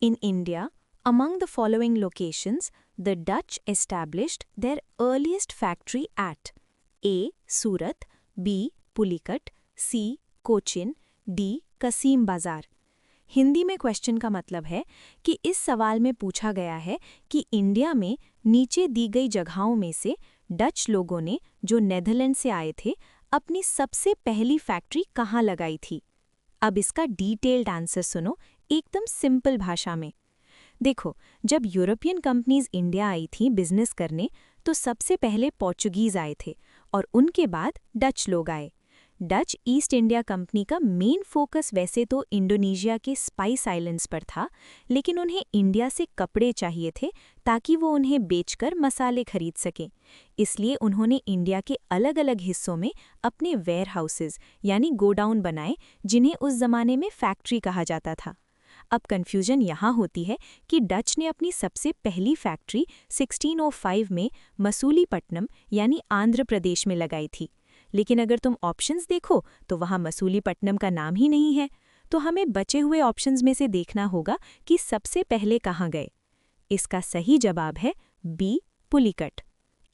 In India, among the following locations, the Dutch established their earliest factory at A. Surat, B. Pulicat, C. Cochin, D. Kasim Bazar. Hindi में question का मतलब है कि इस सवाल में पूछा गया है कि इंडिया में नीचे दी गई जगहों में से डच लोगों ने जो नेदरलैंड से आए थे अपनी सबसे पहली फैक्ट्री कहाँ लगाई थी। अब इसका डिटेल्ड आंसर सुनो एकदम सिंपल भाषा में। देखो, जब यूरोपियन कंपनीज इंडिया आई थी बिजनेस करने तो सबसे पहले पोर्चुगीज आए थे और उनके बाद डच लोग आए। डच ईस्ट इंडिया कंपनी का मेन फोकस वैसे तो इंडोनेशिया के स्पाइस आइलैंड्स पर था, लेकिन उन्हें इंडिया से कपड़े चाहिए थे ताकि वो उन्हें बेचकर मसाले खरीद सकें। इसलिए उन्होंने इंडिया के अलग अलग हिस्सों में अपने वेयर हाउसेज यानी गोडाउन बनाए, जिन्हें उस जमाने में फैक्ट्री कहा जाता था। अब कन्फ्यूजन यहाँ होती है कि डच ने अपनी सबसे पहली फैक्ट्री 1605 में मसूलीपट्टनम यानी आंध्र प्रदेश में लगाई थी, लेकिन अगर तुम ऑप्शंस देखो तो वहाँ मसूलीपट्टनम का नाम ही नहीं है। तो हमें बचे हुए ऑप्शंस में से देखना होगा कि सबसे पहले कहाँ गए। इसका सही जवाब है बी. पुलिकट।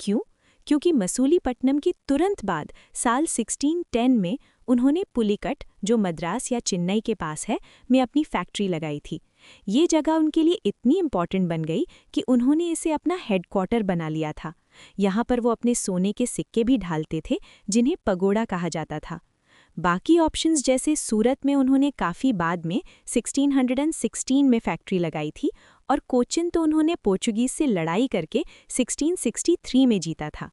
क्यों? क्योंकि मसूलीपट्टनम की तुरंत बाद साल 1610 में उन्होंने पुलिकट, जो मद्रास या चेन्नई के पास है, में अपनी फैक्ट्री लगाई थी। ये जगह उनके लिए इतनी इम्पॉर्टेंट बन गई कि उन्होंने इसे अपना हेडक्वार्टर बना लिया था। यहाँ पर वो अपने सोने के सिक्के भी ढालते थे, जिन्हें पगोड़ा कहा जाता था। बाकी ऑप्शंस जैसे सूरत में उन्होंने काफ़ी बाद में 1616 में फैक्ट्री लगाई थी और कोचिन तो उन्होंने पोर्चुगीज से लड़ाई करके 1663 में जीता था।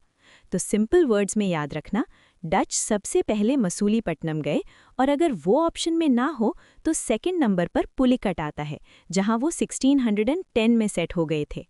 तो सिंपल वर्ड्स में याद रखना, डच सबसे पहले मसूलीपट्टनम गए और अगर वो ऑप्शन में ना हो तो सेकंड नंबर पर पुलिकट आता है, जहां वो 1610 में सेट हो गए थे।